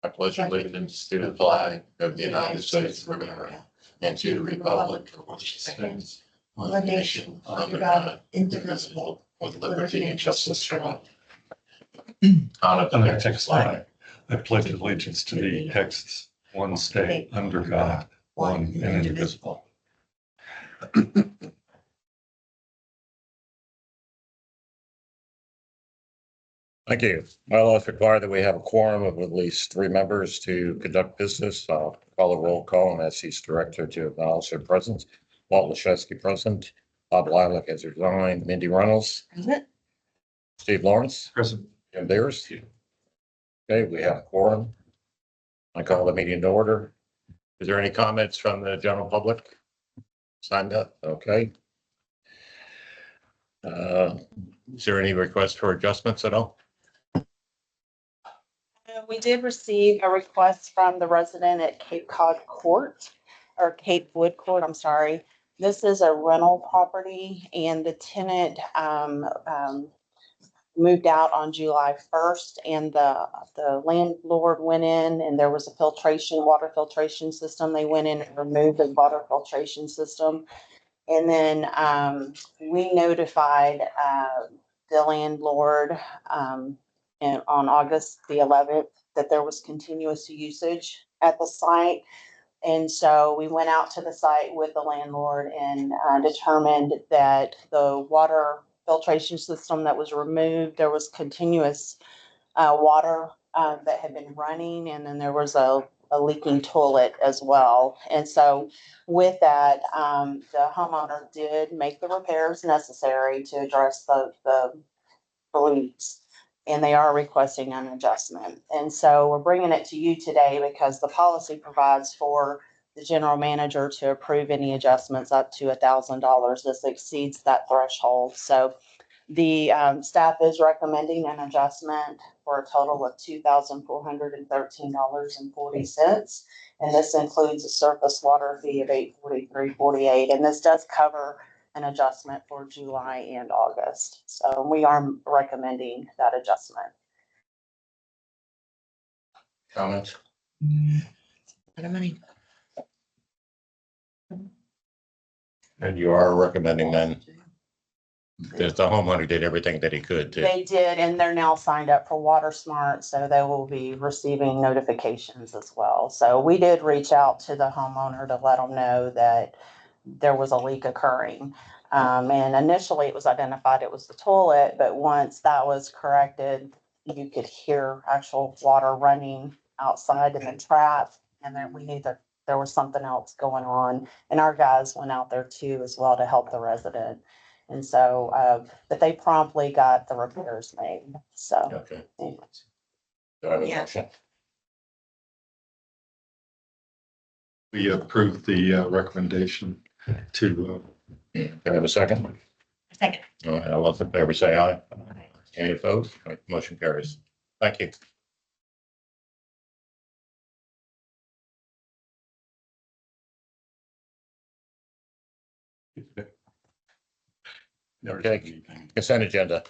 I pledge allegiance to the flag of the United States of America and to the republic for which it stands, one nation, under God, indivisible, with liberty and justice for all. On the text flag, I pledge allegiance to the texts, one state, under God, one and indivisible. Thank you. Well, it's required that we have a quorum of at least 3 members to conduct business. I'll call a roll call and ask each director to acknowledge their presence. Walt Lashevsky present. Bob Lilac has resigned. Mindy Reynolds. Present. Steve Lawrence. Present. Jim Beers. Okay, we have a quorum. I call the meeting to order. Is there any comments from the general public? Signed up, okay. Is there any request for adjustments at all? We did receive a request from the resident at Cape Cod Court, or Cape Wood Court, I'm sorry. This is a rental property and the tenant moved out on July 1st, and the landlord went in and there was a water filtration system. They went in and removed the water filtration system. And then we notified the landlord and on August the 11th that there was continuous usage at the site. And so we went out to the site with the landlord and determined that the water filtration system that was removed, there was continuous water that had been running, and then there was a leaking toilet as well. And so with that, the homeowner did make the repairs necessary to address the leaks, and they are requesting an adjustment. And so we're bringing it to you today because the policy provides for the general manager to approve any adjustments up to $1,000. This exceeds that threshold. So the staff is recommending an adjustment for a total of $2,413.40. And this includes a surface water fee of $843.48. And this does cover an adjustment for July and August. So we are recommending that adjustment. Comments? Money. And you are recommending then that the homeowner did everything that he could to. They did, and they're now signed up for Water Smart, so they will be receiving notifications as well. So we did reach out to the homeowner to let them know that there was a leak occurring. And initially it was identified it was the toilet, but once that was corrected, you could hear actual water running outside in the trap. And then we knew that there was something else going on. And our guys went out there too as well to help the resident. And so, but they promptly got the repairs made. So. Okay. Do I have a motion? We approve the recommendation to. Do I have a second? Second. All right, all those in favor say aye. Any opposed? All right, motion carries. Thank you. Okay, consent agenda.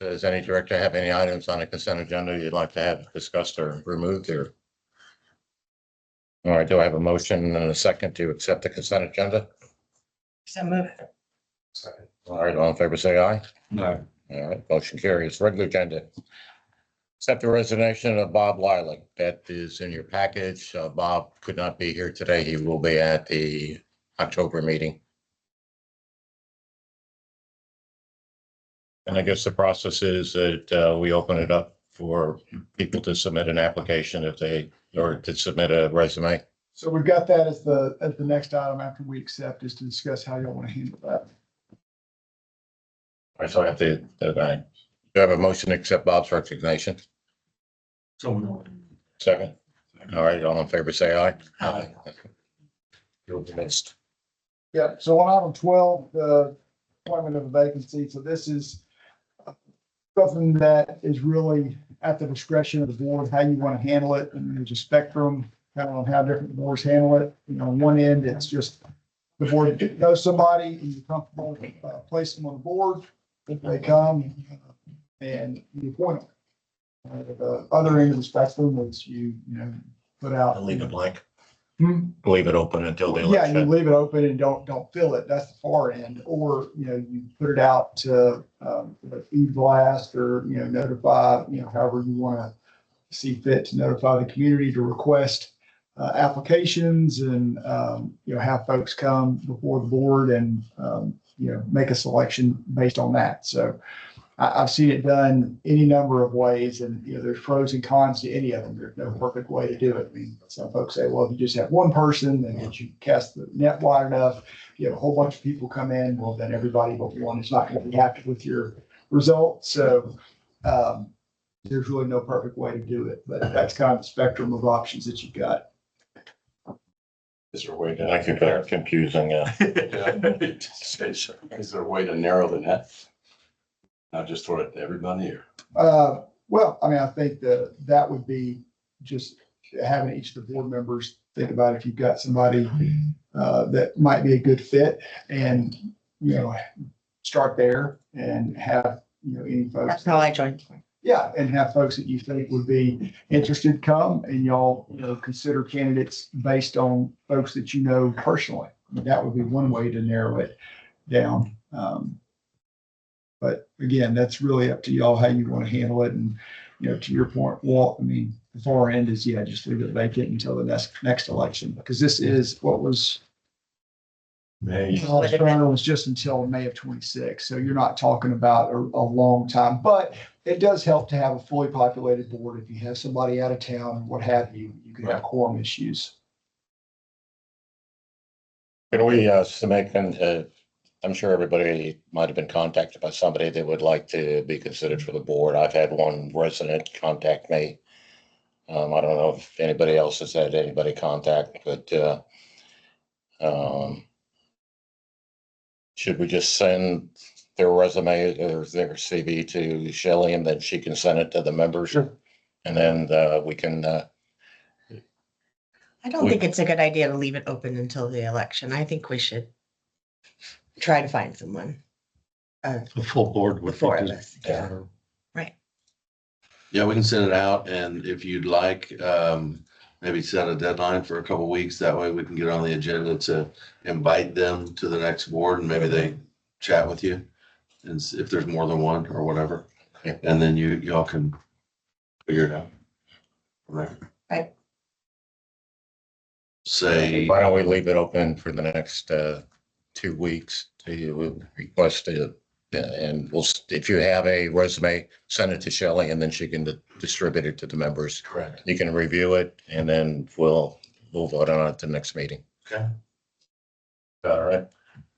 Does any director have any items on the consent agenda you'd like to have discussed or removed here? All right, do I have a motion and a second to accept the consent agenda? So move. All right, all in favor say aye. No. All right, motion carries. Regular agenda. Accept the resignation of Bob Lilac. That is in your package. Bob could not be here today. He will be at the October meeting. And I guess the process is that we open it up for people to submit an application if they, or to submit a resume. So we've got that as the next item after we accept, is to discuss how y'all want to handle that. All right, so I have to, do I have a motion to accept Bob's resignation? So. Second. All right, all in favor, say aye. Aye. You'll be missed. Yeah, so on item 12, the appointment of a vacancy. So this is something that is really at the discretion of the board, how you want to handle it. And there's a spectrum kind of on how different boards handle it. You know, on one end, it's just the board knows somebody and you're comfortable placing them on the board. If they come and you appoint them. The other end of the spectrum is you put out. Leave it blank. Hmm? Leave it open until the Yeah, you election. leave it open and don't fill it. That's the far end. Or, you put it out to, e-blast or, notify, however you want to see fit to notify the community to request, applications and, have folks come before the board and, make a selection based on that. So I've seen it done any number of ways and, there's pros and cons to any of them. There's no perfect way to do it. I mean, some folks say, well, if you just have one person, then if you cast the net wide enough, you have a whole bunch of people come in, well, then everybody but one is not going to be happy with your results. So, there's really no perfect way to do it, but that's kind of the spectrum of options that you've got. Is there a way to? I think that's confusing. Is there a way to narrow the net? Not just throw it to everybody or? Well, I mean, I think that would be just having each of the board members think about if you've got somebody that might be a good fit and, start there and have, any folks. That's how I joined. Yeah, and have folks that you think would be interested come and y'all, consider candidates based on folks that you know personally. I mean, that would be one way to narrow it down. But again, that's really up to y'all how you want to handle it. And, to your point, Walt, I mean, the far end is, just leave it vacant until the next election, because this is what was. May. Last term was just until May of 26. So you're not talking about a long time, but it does help to have a fully populated board. If you have somebody out of town, or what have you, you can have quorum issues. Can we, I'm sure everybody might have been contacted by somebody that would like to be considered for the board. I've had one resident contact me. I don't know if anybody else has had anybody contact, but, should we just send their resume or their CV to Shelley and then she can send it to the members? Sure. And then, we can, I don't think it's a good idea to leave it open until the election. I think we should try to find someone. A full board The would. four of us, yeah. Right. Yeah, we can send it out, and if you'd like, maybe set a deadline for a couple weeks. That way we can get on the agenda to invite them to the next board, and maybe they chat with you. And if there's more than one or whatever, Yeah. and then y'all can figure it out from there. Right. Say, why don't we leave it open for the next 2 weeks to request it? And if you have a resume, send it to Shelley and then she can distribute it to the members. Correct. You can review it and then we'll vote on it at the next meeting. okay, All right.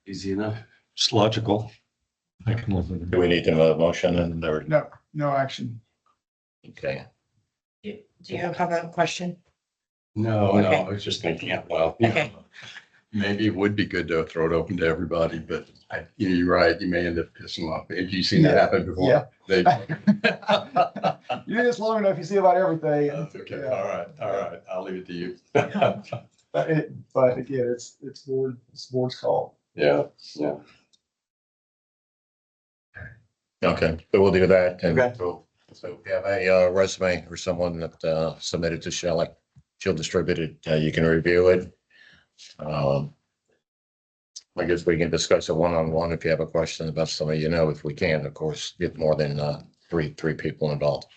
easy enough. It's logical. I can live with it. Do we need to have a motion and there? No action. Okay. Do you have a question? No, Okay. I was just thinking, well, Okay. maybe it would be good to throw it open to everybody, but you're right, you may end up pissing them off. Have you seen that happen before? Yeah. They. You do this long enough, you see about everything. Okay, Yeah. all right, I'll leave it to you. But again, it's board's call. Yeah. Okay, so we'll do that. And Okay. so if you have a resume or someone that submitted to Shelley, she'll distribute it. You can review it. I guess we can discuss it one-on-one if you have a question about somebody, if we can, of course, get more than three people involved.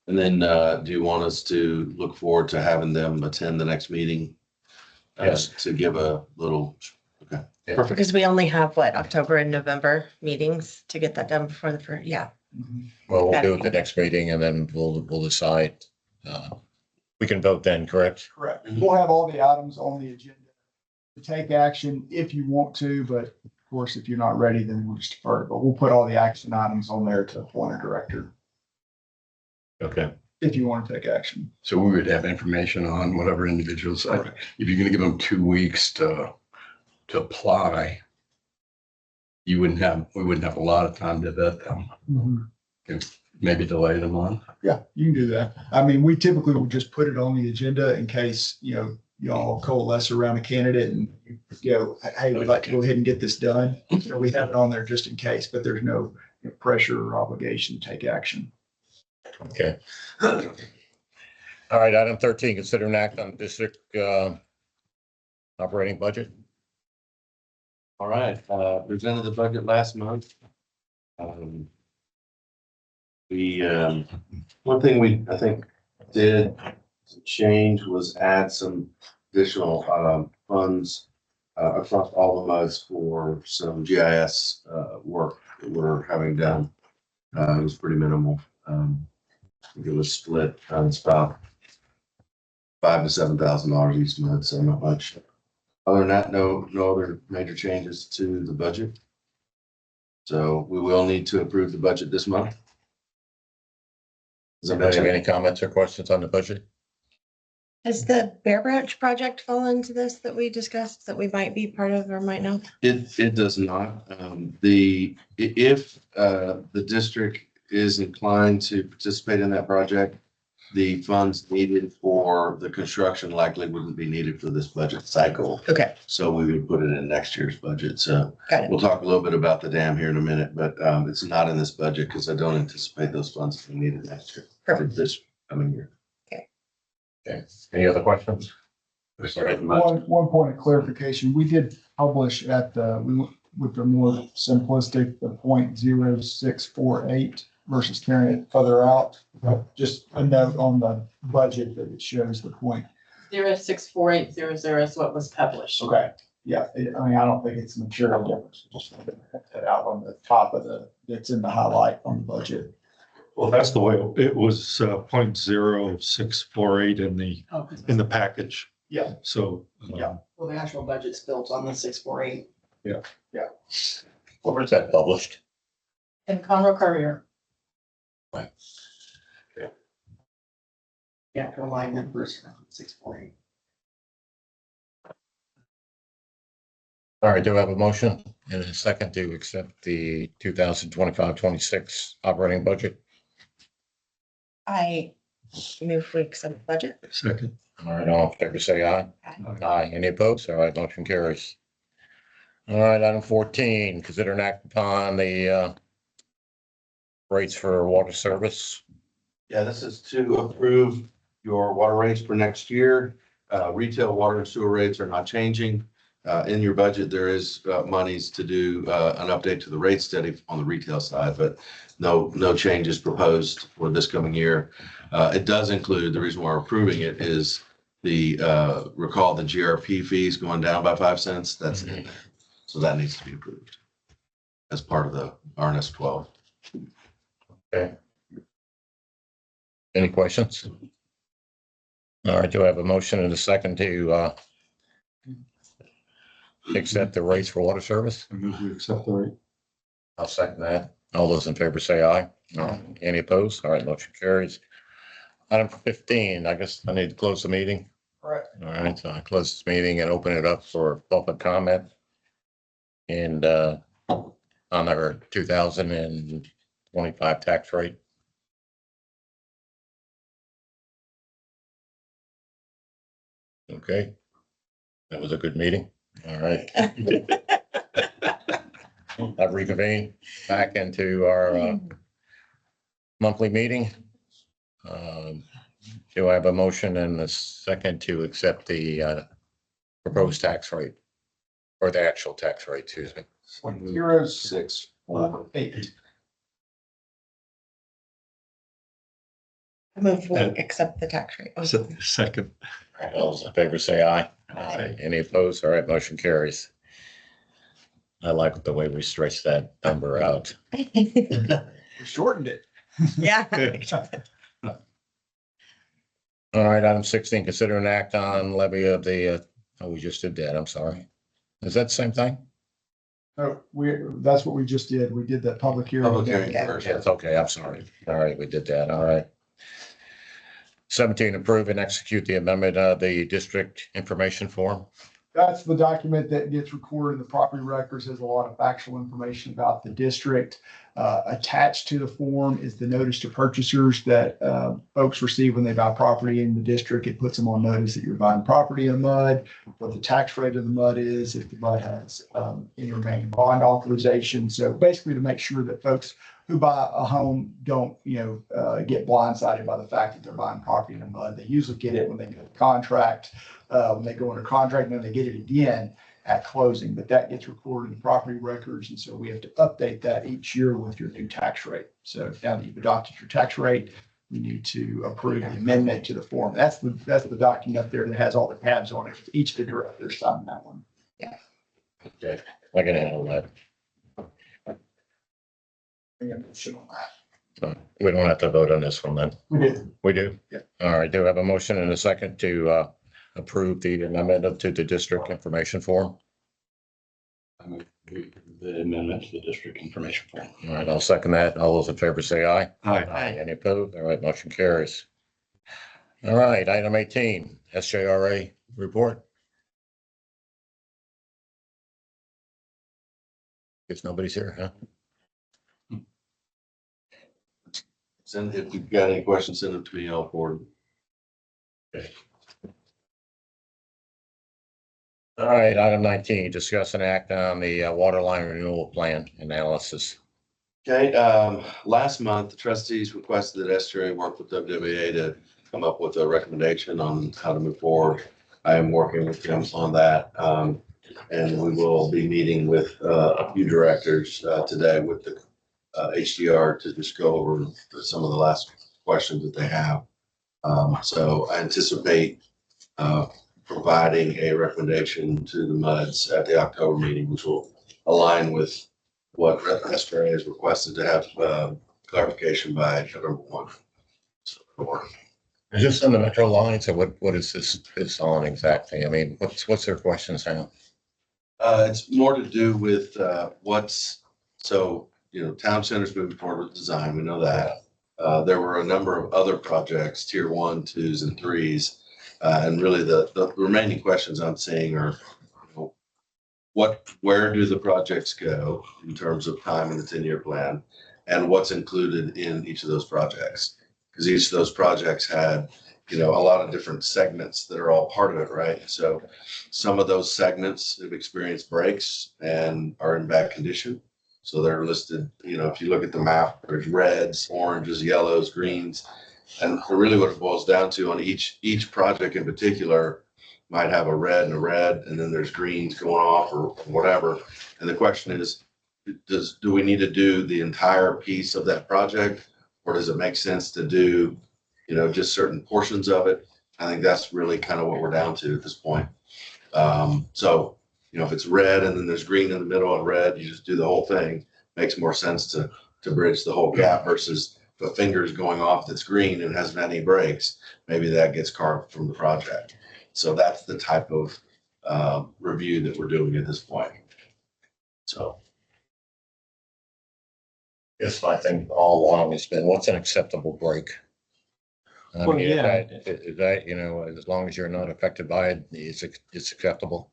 And then, do you want us to look forward to having them attend the next meeting? Yes. To give a little, okay. Perfect. Because we only have October and November meetings to get that done before yeah. Well, we'll do it the next meeting and then we'll decide. We can vote then, correct? Correct. We'll have all the items on the agenda to take action if you want to, but of course, if you're not ready, then we'll just defer it. But we'll put all the action items on there to appoint a director Okay. if you want to take action. So we would have information on whatever individuals, if you're gonna give them 2 weeks to apply, we wouldn't have a lot of time to vet them. Maybe delay them on. Yeah, you can do that. I mean, we typically will just put it on the agenda in case, y'all coalesce around a candidate and go, hey, we'd like to go ahead and get this done. So we have it on there just in case, but there's no pressure or obligation to take action. Okay. All right, item 13, consider an act on district operating budget. All right, presented the budget last month. One thing I think did change was add some additional, funds, across all the MUDs for some GIS, work that we're having done. It was pretty minimal. I think it was split, it's about $5,000 to $7,000 each month, so not much. Other than that, no other major changes to the budget. So we will need to approve the budget this month. As I Anybody have mentioned, any comments or questions on the budget? Does the Bear Branch project fall into this that we discussed that we might be part of or might not? it does not. If the district is inclined to participate in that project, the funds needed for the construction likely wouldn't be needed for this budget cycle. Okay, So we would put it in next year's budget. So got it. we'll talk a little bit about the dam here in a minute, but it's not in this budget because I don't anticipate those funds being needed next year for Perfect. this coming year. Okay. Any other questions? One point of clarification, we did publish at we went with the more simplistic, the 0.0648 versus carrying it further out. Just a note on the budget that it shows the point. 06480 is what was published. Okay, yeah, I mean, I don't think it's a material difference, just put that out on the top of it's in the highlight on the budget. Well, that's the way it was, 0.0648 in the package. Yeah. So. Yeah. Well, the actual budget's built on the 648. Where is that published? And Conroe Courier. Right. Okay. Yeah, for line numbers, 648. All right, do I have a motion and a second to accept the 2025-26 operating budget? I move we accept the budget. Second. All right, all in favor, say aye. Aye. Aye. Any opposed? All right, motion carries. All right, item 14, consider an act upon the rates for water service. Yeah, this is to approve your water rates for next year. Retail water and sewer rates are not changing. In your budget, there is monies to do an update to the rate study on the retail side, but no changes proposed for this coming year. It does include, the reason why we're approving it is the recall the GRP fees going down by 5 cents. That's in there. So that needs to be approved as part of the RNS 12. Okay. Any questions? All right, do I have a motion and a second to accept the rates for water service? I move we accept the rate. I'll second that. All those in favor say aye. Aye. Any opposed? All right, motion carries. Item 15, I guess I need to close the meeting. Correct. All right, so I close this meeting and open it up for public comment. And on our 2025 tax rate. Okay. That was a good meeting. All right. I've reconvened back into our monthly meeting. Do I have a motion and a second to accept the proposed tax rate? Or the actual tax rate, excuse me. 0.0648. I move we accept the tax rate. Second. All right, all those in favor say aye. Aye. Any opposed? All right, motion carries. I like the way we stretched that number out. We shortened it. Yeah. All right, item 16, consider an act on levy of the, we just did that, I'm sorry. Is that the same thing? No, that's what we just did. We did that public hearing. Public hearing Okay. first. Yes, okay, I'm sorry. All right, we did that, all right. 17, approve and execute the amendment of the district information form. That's the document that gets recorded in the property records, has a lot of factual information about the district. Attached to the form is the notice to purchasers that folks receive when they buy property in the district. It puts them on notice that you're buying property in mud, what the tax rate of the mud is, if the mud has any remaining bond authorization. So basically to make sure that folks who buy a home don't, get blindsided by the fact that they're buying property in the mud. They usually get it when they get a contract, when they go under contract, and then they get it again at closing, but that gets recorded in property records. And so we have to update that each year with your new tax rate. So now that you've adopted your tax rate, you need to approve the amendment to the form. That's the document up there that has all the tabs on it. Each of the directors signed that one. Okay, I can handle that. We have a motion on that. So we don't have to vote on this one then. We did. We do? Yeah. All right, do we have a motion and a second to approve the amendment to the district information form? I move the amendment to the district information form. All right, I'll second that. All those in favor say aye. Aye. Any opposed? All right, motion carries. All right, item 18, SJRA report. Guess nobody's here, huh? Send, if you've got any questions, send them to me, I'll forward. All right, item 19, discuss and act on the water line renewal plan analysis. Okay, last month, the trustees requested that SJRA work with WWA to come up with a recommendation on how to move forward. I am working with them on that. And we will be meeting with a few directors today with the HDR to just go over some of the last questions that they have. So I anticipate providing a recommendation to the MUDs at the October meeting, which will align with what SJRA has requested to have clarification by November 1. Is this on the metro lines or what is this on exactly? I mean, what's their questions now? It's more to do with town centers moving forward with design. We know that. There were a number of other projects, tier 1, 2s, and 3s. And really the remaining questions I'm seeing are, where do the projects go in terms of time in the 10-year plan, and what's included in each of those projects? Because each of those projects had, a lot of different segments that are all part of it, right? So some of those segments have experienced breaks and are in bad condition. So they're listed, if you look at the map, there's reds, oranges, yellows, greens. And really what it boils down to on each project in particular might have a red, and then there's greens going off or whatever. And the question is, do we need to do the entire piece of that project, or does it make sense to do, just certain portions of it? I think that's really kind of what we're down to at this point. So, if it's red and then there's green in the middle and red, you just do the whole thing. Makes more sense to bridge the whole gap versus if a finger is going off that's green and has many breaks, maybe that gets carved from the project. So that's the type of review that we're doing at this point. So. Yes, I think all along it's been, what's an acceptable break? I Well, mean, yeah. Is that, as long as you're not affected by it, it's acceptable.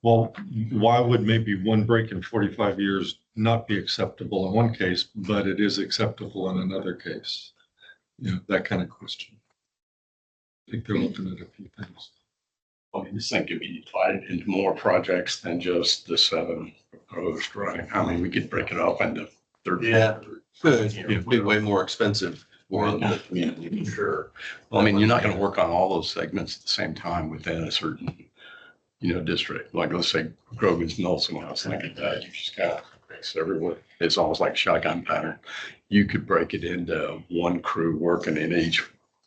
Well, why would maybe one break in 45 years not be acceptable in one case, but it is acceptable in another case? That kind of question. I think they're looking at a few things. I mean, this thing could be divided into more projects than just the 7 proposed, right? I mean, we could break it up into 30. Yeah, it'd be way more expensive for the community, for sure. Well, I mean, you're not going to work on all those segments at the same time within a certain, district. Like, let's say Grogan's Nelson House, like that. You just kind of mix everyone. It's almost like a shotgun pattern. You could break it into one crew working in each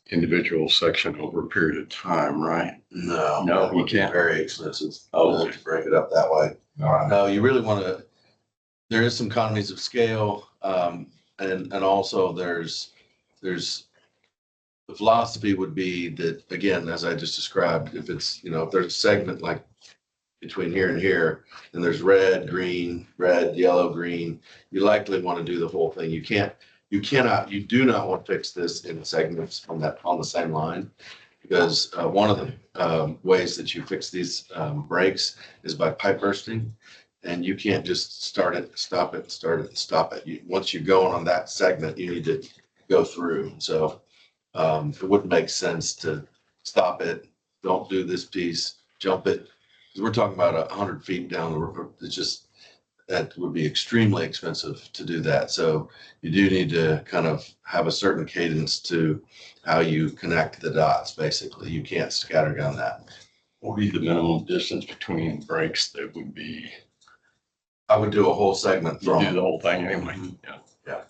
individual section over a period of time, right? No, No, it would you can't. be very expensive Oh. to break it up that way. All right. No, you really want to, there is some economies of scale. And also there's the philosophy would be that, again, as I just described, if it's, if there's a segment like between here and here, and there's red, yellow, green, you likely want to do the whole thing. You do not want to fix this in segments on the same line, because one of the ways that you fix these breaks is by pipe bursting. And you can't just start it, stop it, start it, stop it. Once you're going on that segment, you need to go through. So it wouldn't make sense to stop it, don't do this piece, jump it. 'Cause we're talking about 100 feet down the river. It's just, that would be extremely expensive to do that. So you do need to kind of have a certain cadence to how you connect the dots, basically. You can't scattergun that. What would be the minimum distance between breaks that would be, I would do a whole segment you do from. the whole thing anyway? Yeah.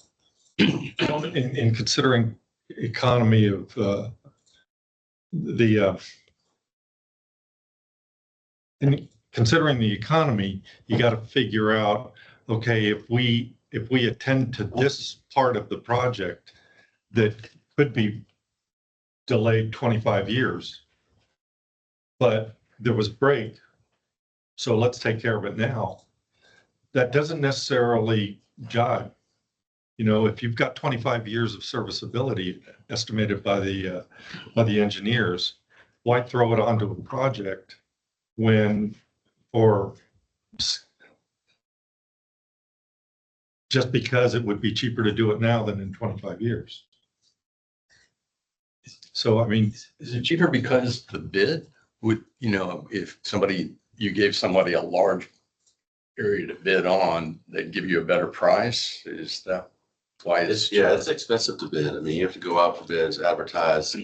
In considering economy of, in considering the economy, you got to figure out, okay, if we attend to this part of the project that could be delayed 25 years, but there was a break, so let's take care of it now. That doesn't necessarily jive. You know, if you've got 25 years of serviceability estimated by the engineers, why throw it onto a project when, or just because it would be cheaper to do it now than in 25 years? So, I mean, Is it cheaper because the bid would, if you gave somebody a large area to bid on, they'd give you a better price? Is that why it's? It's expensive to bid. I mean, you have to go out for bids, advertise,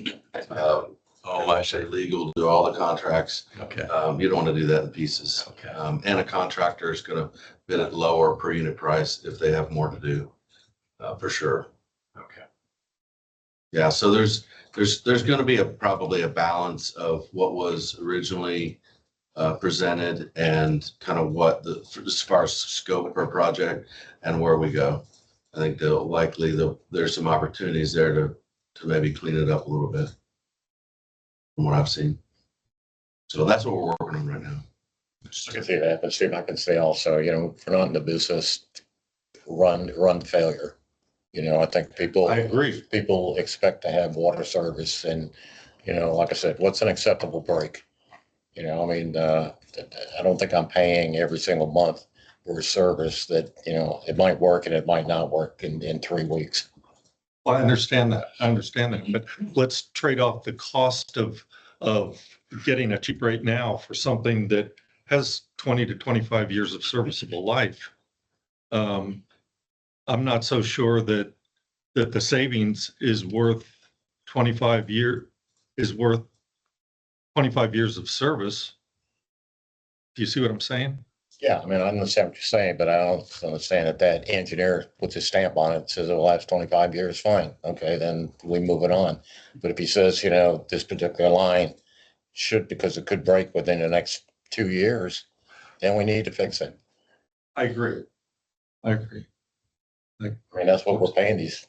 Oh, I see. say legal, do all the contracts. Okay, You don't want to do that in pieces. okay. And a contractor is going to bid it lower per unit price if they have more to do, for sure. Okay. Yeah, so there's going to be probably a balance of what was originally presented and kind of what as far as scope per project and where we go. I think there's some opportunities there to maybe clean it up a little bit from what I've seen. So that's what we're working on right now. I can see that, but see, I can say also, you know, if we're not in the business, run failure. You know, I think people. I agree. People expect to have water service and, you know, like I said, what's an acceptable break? You know, I mean, I don't think I'm paying every single month for a service that, you know, it might work and it might not work in 3 weeks. Well, I understand that. But let's trade off the cost of getting a cheap rate now for something that has 20 to 25 years of serviceable life. I'm not so sure that the savings is worth 25 years of service. Do you see what I'm saying? Yeah, I mean, I understand what you're saying, but I don't understand that engineer puts his stamp on it, says it'll last 25 years, fine. Okay, then we move it on. But if he says, you know, this particular line should, because it could break within the next 2 years, then we need to fix it. I agree. I mean, that's what we're paying these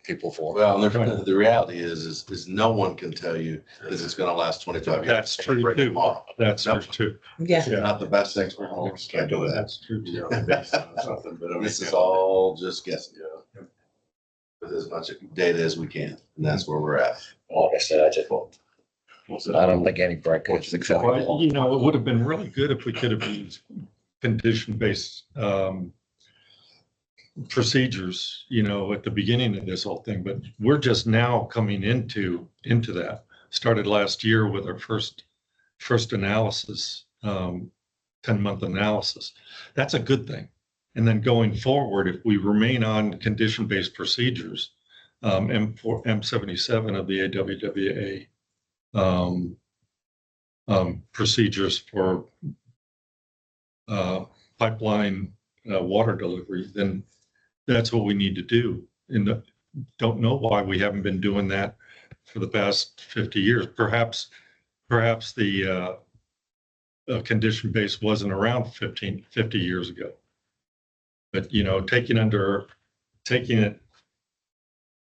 people for. Well, and the reality is no one can tell you that it's going to last 25 years. That's true too. Tomorrow. That's No. true too. Yeah. It's not the best expert. Can't do that. That's true too. This is all just guessing. With as much data as we can, and that's where we're at. Like I said, I don't think any break is Well, acceptable. you know, it would have been really good if we could have used condition-based procedures, you know, at the beginning of this whole thing, but we're just now coming into that. Started last year with our first analysis, 10-month analysis. That's a good thing. And then going forward, if we remain on condition-based procedures, M77 of the AWWA procedures for pipeline water delivery, then that's what we need to do. And don't know why we haven't been doing that for the past 50 years. Perhaps the condition base wasn't around 50 years ago. But, you know,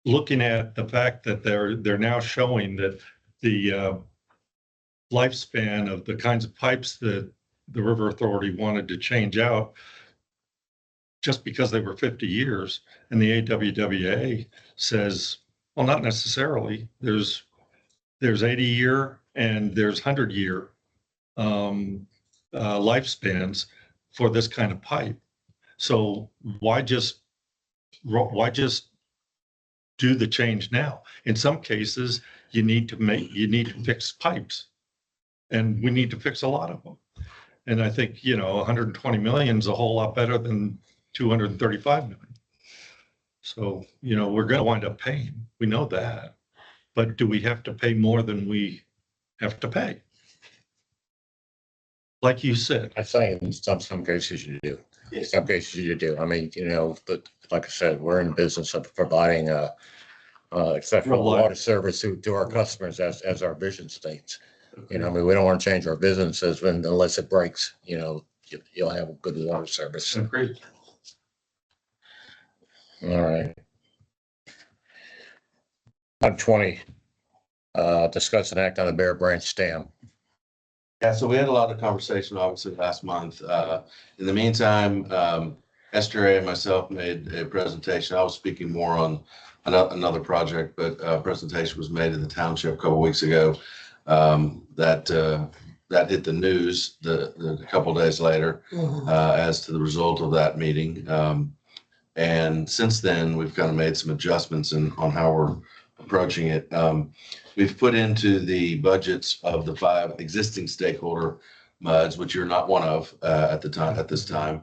looking at the fact that they're now showing that the lifespan of the kinds of pipes that the River Authority wanted to change out just because they were 50 years, and the AWWA says, well, not necessarily. There's 80-year and there's 100-year lifespans for this kind of pipe. So why just do the change now? In some cases, you need to fix pipes. And we need to fix a lot of them. And I think, 120 million is a whole lot better than 235 million. So, we're going to wind up paying. We know that. But do we have to pay more than we have to pay? Like you said. I think in some cases you do. In some cases you do. I mean, but like I said, we're in the business of providing exceptional water service to our customers as our vision states. I mean, we don't want to change our businesses unless it breaks, you'll have a good water service. Great. All right. Item 20, discuss and act on the Bear Branch dam. Yeah, so we had a lot of conversation, obviously, last month. In the meantime, Esther and myself made a presentation. I was speaking more on another project, but a presentation was made in the township a couple of weeks ago that hit the news a couple of days later as to the result of that meeting. And since then, we've kind of made some adjustments on how we're approaching it. We've put into the budgets of the 5 existing stakeholder MUDs, which you're not one of at this time,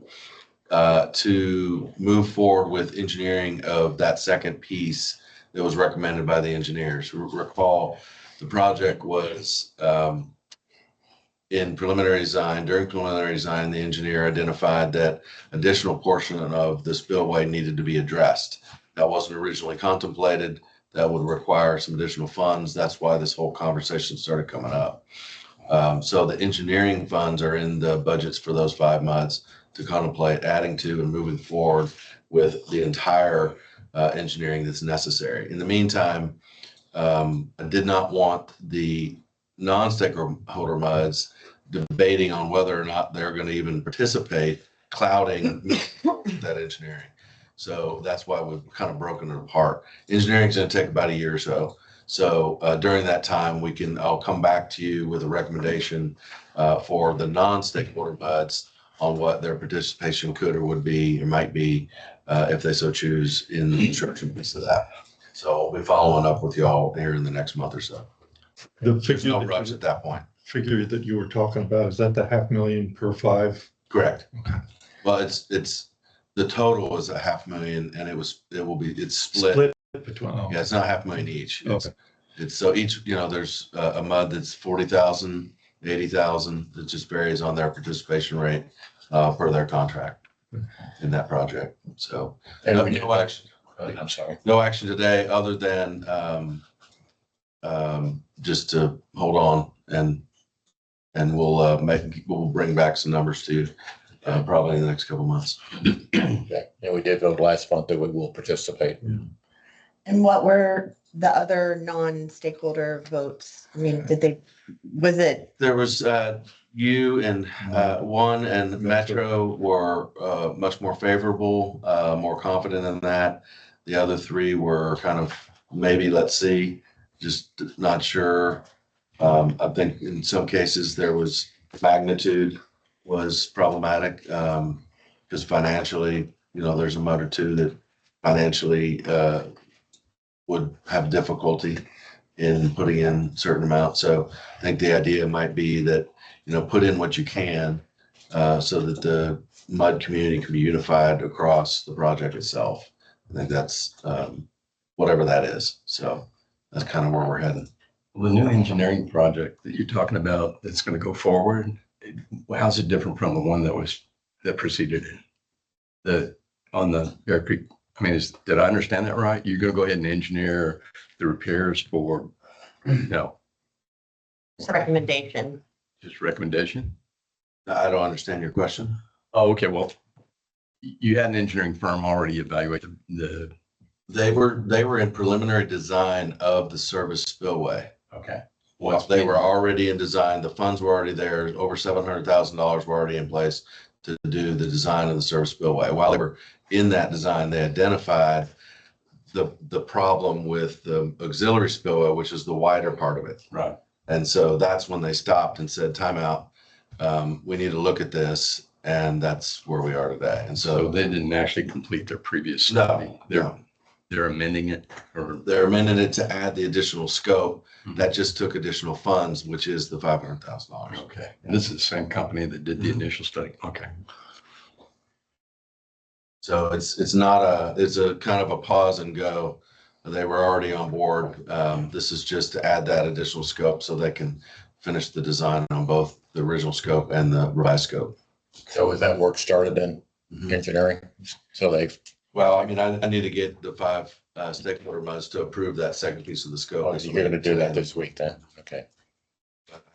to move forward with engineering of that second piece that was recommended by the engineers. Recall, the project was in preliminary design. During preliminary design, the engineer identified that additional portion of the spillway needed to be addressed. That wasn't originally contemplated. That would require some additional funds. That's why this whole conversation started coming up. So the engineering funds are in the budgets for those 5 MUDs to contemplate adding to and moving forward with the entire engineering that's necessary. In the meantime, I did not want the non-stakeholder MUDs debating on whether or not they're going to even participate, clouding that engineering. So that's why we've kind of broken it apart. Engineering is going to take about a year or so. So during that time, I'll come back to you with a recommendation for the non-stakeholder MUDs on what their participation could or would be or might be if they so choose in the construction piece of that. So I'll be following up with y'all here in the next month or so. There's no rush at that point. Figure that you were talking about, is that the $500,000 per 5? Correct. Okay. Well, it's the total is $500,000 and it's split Between. Yeah, it's not $500,000 each. Okay. It's so each, there's a MUD that's 40,000, 80,000. It just varies on their participation rate per their contract in that project. So And no action. I'm sorry. No action today other than just to hold on and we'll bring back some numbers to you probably in the next couple of months. Yeah, and we did vote last month that we will participate. And what were the other non-stakeholder votes? I mean, was it, There was you and one and Metro were much more favorable, more confident in that. The other 3 were kind of maybe, let's see, just not sure. I think in some cases there was magnitude was problematic because financially, there's a MUD or 2 that financially would have difficulty in putting in certain amounts. So I think the idea might be that, put in what you can so that the MUD community can be unified across the project itself. I think that's whatever that is. So that's kind of where we're heading. The new engineering project that you're talking about that's going to go forward, how's it different from the one that preceded it? On the Bear Creek, I mean, did I understand that right? You're going to go ahead and engineer the repairs for, no, it's a recommendation? just recommendation? I don't understand your question. Oh, okay. Well, you had an engineering firm already evaluate the, They were in preliminary design of the service spillway. okay. Well, they were already in design. The funds were already there. Over $700,000 were already in place to do the design of the service spillway. While they were in that design, they identified the problem with the auxiliary spillway, which is the wider part of it. Right. And so that's when they stopped and said, time out. We need to look at this And that's where we are today. And So so they didn't actually complete their previous No, study. no. They're amending it or. they're amending it to add the additional scope. Mhm. That just took additional funds, which is the $500,000. Okay, this is the same company that did the Mhm. initial study. Okay. So it's not it's a kind of a pause and go. They were already on board. This is just to add that additional scope so they can finish the design on both the original scope and the revised scope. So is that work started then, Mhm. engineering? So they've, Well, I mean, I need to get the 5 stakeholder months to approve that second piece of the scope. oh, you're gonna do that this week then? Okay.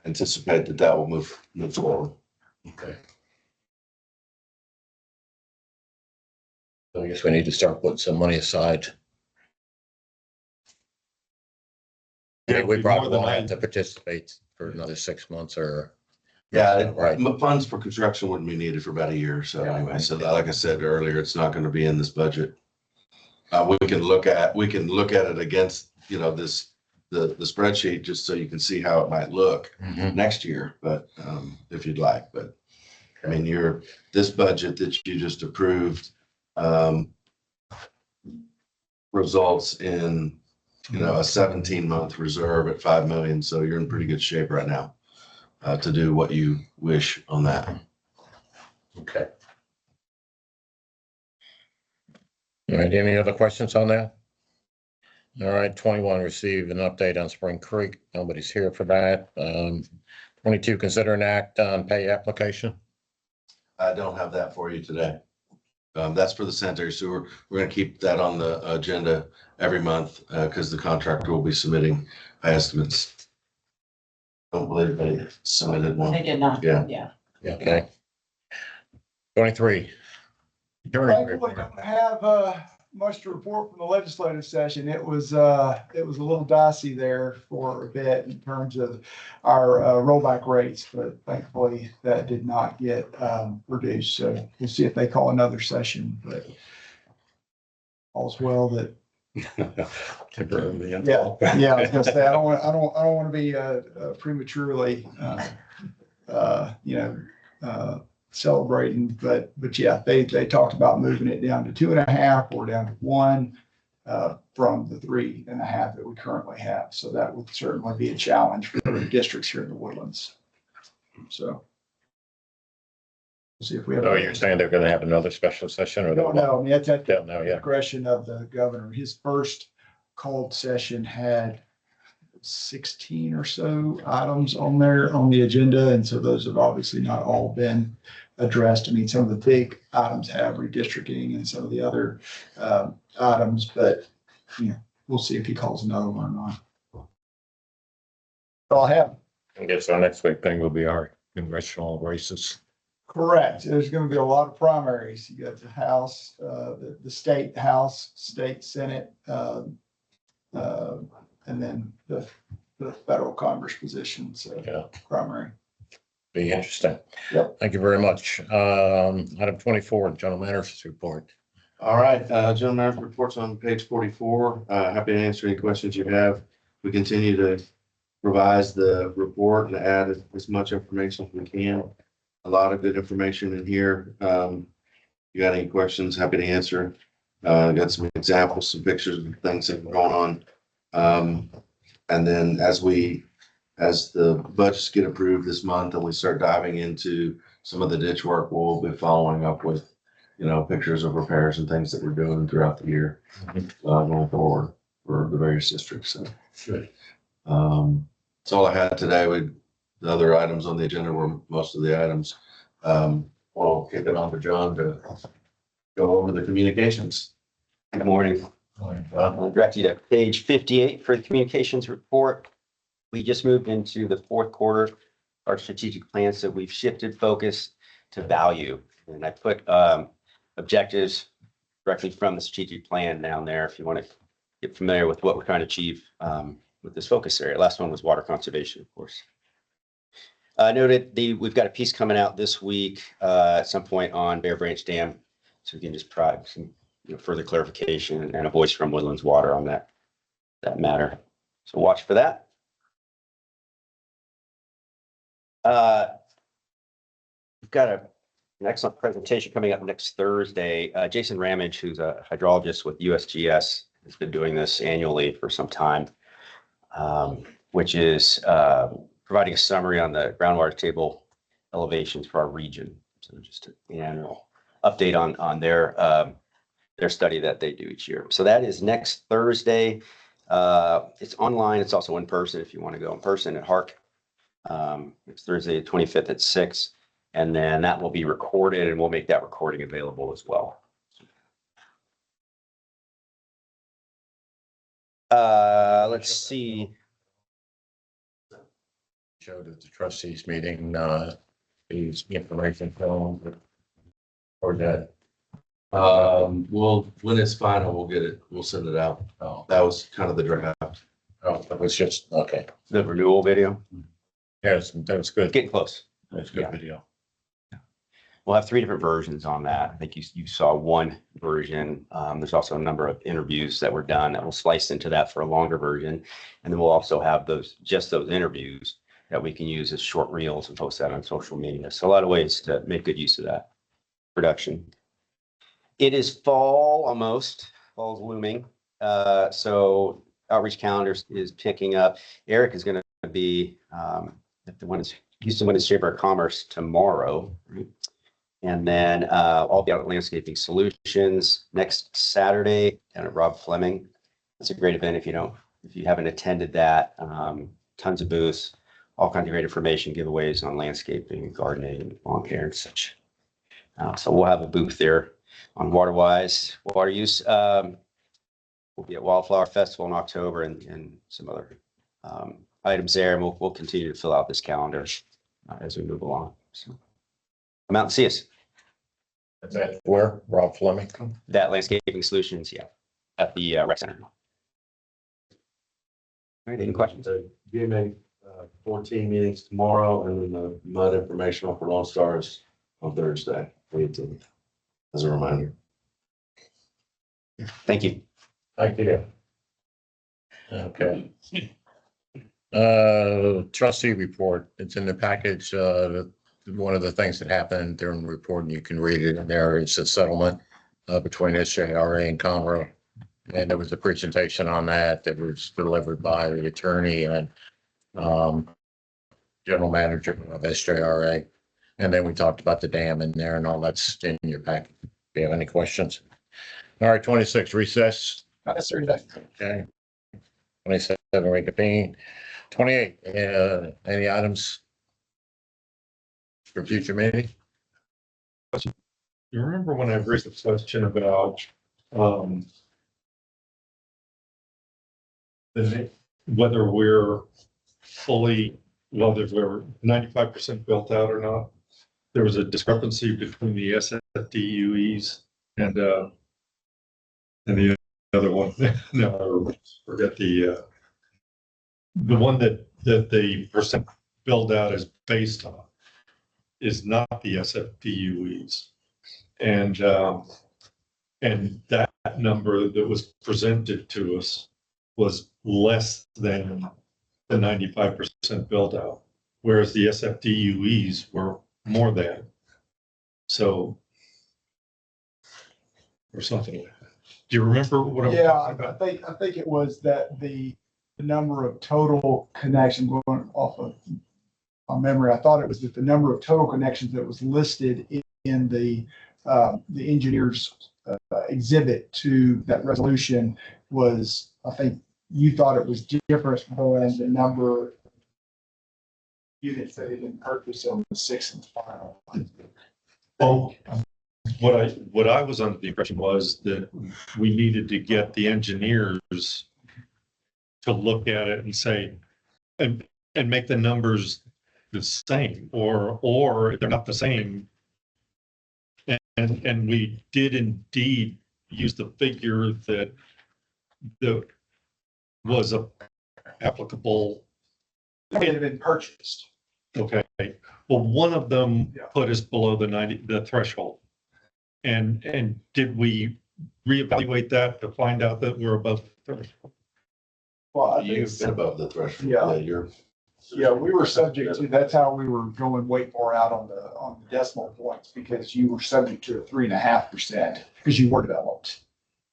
Anticipate that will move forward. Okay. So I guess we need to start putting some money aside. Yeah, We it'd be probably more than won't have I- to participate for another 6 months or. Yeah, Right. funds for construction wouldn't be needed for about a year. So anyway, so like I said earlier, it's not going to be in this budget. We can look at it against, the spreadsheet just so you can see how it might look Mhm. next year, but if you'd like, but I mean, this budget that you just approved results in, a 17-month reserve at 5 million. So you're in pretty good shape right now to do what you wish on that. Okay. All right, any other questions on that? All right, 21, receive an update on Spring Creek. Nobody's here for that. 22, consider an act on pay application. I don't have that for you today. That's for the sanitary sewer. We're gonna keep that on the agenda every month, because the contractor will be submitting estimates. Don't believe they submitted They one. did not. Yeah. Yeah. Okay. 23. Attorney Thankfully, report. don't have much to report from the legislative session. It was a little dicey there for a bit in terms of our rollback rates, but thankfully that did not get reduced. So we'll see if they call another session, but all's well that. Temporarily. Yeah, I was gonna say, I don't want to be prematurely, celebrating, but yeah, they talked about moving it down to 2.5 or down to 1 from the 3.5 that we currently have. So that would certainly be a challenge for the districts here in the Woodlands. So we'll see if we have. Oh, you're saying they're gonna have another special session or? I don't know. I mean, that's at the Don't know yet. discretion of the governor. His first called session had 16 or so items on there on the agenda. And so those have obviously not all been addressed. I mean, some of the big items have redistricting and some of the other items, but we'll see if he calls another one or not. So I'll have. I guess our next big thing will be our congressional races. Correct. There's going to be a lot of primaries. You got the House, the state House, state Senate, and then the federal Congress position. So Yeah. primary. Be interesting. Yep. Thank you very much. Item 24, general managers report. All right, general manager reports on page 44. Happy to answer any questions you have. We continue to revise the report and add as much information as we can. A lot of good information in here. You got any questions? Happy to answer. Got some examples, some pictures of things that are going on. And then as the budgets get approved this month and we start diving into some of the ditch work, we'll be following up with, pictures of repairs and things that we're doing throughout the year, going forward for the various districts. So Good. that's all I had today. The other items on the agenda were most of the items. We'll kick it on to John to go over the communications. Good morning. I'll direct you to page 58 for the communications report. We just moved into the fourth quarter, our strategic plan, so we've shifted focus to value. And I put objectives directly from the strategic plan down there if you want to get familiar with what we're trying to achieve with this focus area. Last one was water conservation, of course. Noted we've got a piece coming out this week at some point on Bear Branch Dam, so we can just provide some further clarification and a voice from Woodlands Water on that matter. So watch for that. We've got an excellent presentation coming up next Thursday. Jason Ramage, who's a hydrologist with USGS, has been doing this annually for some time, which is providing a summary on the groundwater table elevations for our region. So just an annual update on their study that they do each year. So that is next Thursday. It's online. It's also in person if you want to go in person at Hark. It's Thursday, the 25th at 6. And then that will be recorded and we'll make that recording available as well. Let's see. Showed at the trustees meeting, these information film or that. When it's final, we'll get it, we'll send it out. Oh, That was kind of the draft. that was just, okay. The renewal video. Yes, that was good. Getting close. That's a good Yeah. video. We'll have 3 different versions on that. I think you saw one version. There's also a number of interviews that were done that will slice into that for a longer version. And then we'll also have those interviews that we can use as short reels and post that on social media. So a lot of ways to make good use of that production. It is fall almost, fall's looming. So outreach calendars is picking up. Eric is going to be at the Houston Women's Chamber of Commerce tomorrow. Right? And then I'll be out at Landscaping Solutions next Saturday down at Rob Fleming. It's a great event if you haven't attended that. Tons of booths, all kinds of great information, giveaways on landscaping, gardening, lawn care and such. So we'll have a booth there on water use. We'll be at Wildflower Festival in October and some other items there. And we'll continue to fill out this calendar as we move along. So come out and see us. That's it. Where? Rob Fleming? That Landscaping Solutions, yeah, at the rec center. All right, any questions? So GMA 14 meetings tomorrow and then the mud informational for Lone Stars on Thursday, 18th, as a reminder. Thank you. Thank you. Okay. Trustee report, it's in the package. One of the things that happened during the report, and you can read it in there, is a settlement between SJRA and Conroe. And there was a presentation on that was delivered by the attorney and general manager of SJRA. And then we talked about the dam in there and all that's in your packet. Do you have any questions? All right, 26 recess. Not necessarily that. Okay. 27 reconvene. 28, any items for future meeting? You remember when I raised the question about whether we're 95% built out or not? There was a discrepancy between the SFDUEs and the other one. No, I forget the one that the percent build out is based on is not the SFDUEs. And that number that was presented to us was less than the 95% build out, whereas the SFDUEs were more than. So, or something like that. Do you remember what I'm Yeah, talking about? I think it was that the number of total connections going off of memory. I thought it was that the number of total connections that was listed in the engineer's exhibit to that resolution was, I think you thought it was different than the number of units that had been purchased on the 6th and final. Oh, what I was under the impression was that we needed to get the engineers to look at it and say, and make the numbers the same, or if they're not the same. And we did indeed use the figure that was applicable. It had been purchased. Okay, well, one of them Yeah. put us below the threshold. And did we reevaluate that to find out that we're above the threshold? Well, I think You've been above the threshold. Yeah. You're Yeah, we were subject to, that's how we were going way more out on the decimal points, because you were subject to a 3.5% because you were developed.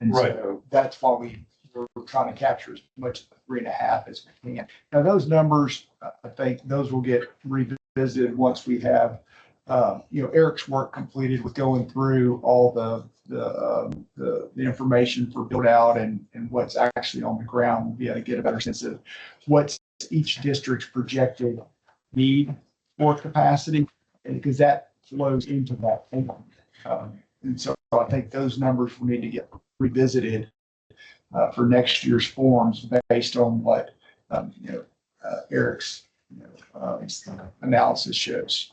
And so that's why we were trying to capture as much of the 3.5 as we can. Now, those numbers, I think those will get revisited once we have, Eric's work completed with going through all the information for build out and what's actually on the ground. We'll be able to get a better sense of what's each district's projected need for capacity, and because that flows into that. And so I think those numbers will need to get revisited for next year's forms based on what, Eric's, analysis shows.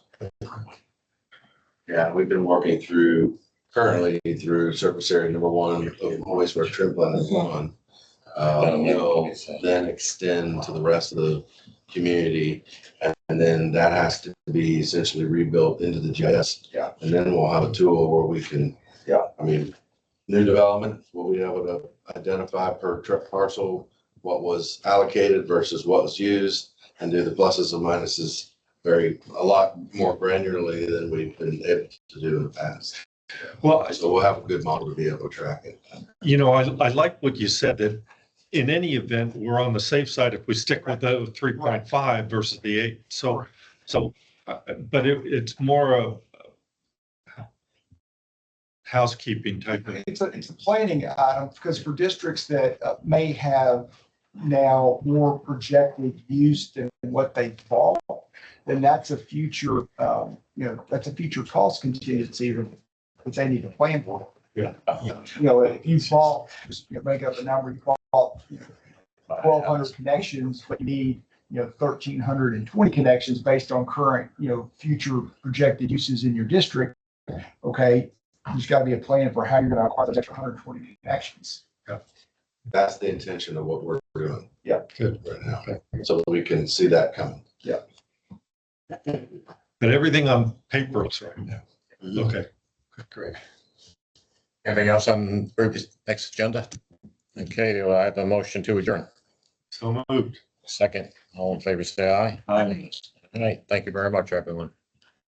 Yeah, we've been working currently through surface area number 1 of wastewater treatment plant is 1. We'll then extend to the rest of the community, and then that has to be essentially rebuilt into the GIS. Yeah. And then we'll have a tool where we can, new development, we'll be able to identify per parcel what was allocated versus what was used, and do the pluses and minuses a lot more granularly than we've been able to do in the past. Well, So we'll have a good model to be able to track it. I like what you said, that in any event, we're on the safe side if we stick with the 3.5 versus the 8. But it's more of housekeeping type of. It's a planning item, because for districts that may have now more projected use than what they thought, then that's a future, that's a future cost contingency that they need to plan for. Yeah. If you bought, make up a number, you bought 1,200 connections, but you need 1,320 connections based on current, future projected uses in your district. Okay, there's got to be a plan for how you're going to acquire those extra 120 connections. That's the intention of what we're doing. Yeah. Good. Right now, so we can see that coming. Yeah. But everything on paper is right now. Okay. Great. Anything else on previous next agenda? Okay, do I have a motion to adjourn? So moved. Second, all in favor, say aye. Aye. All right, thank you very much, everyone.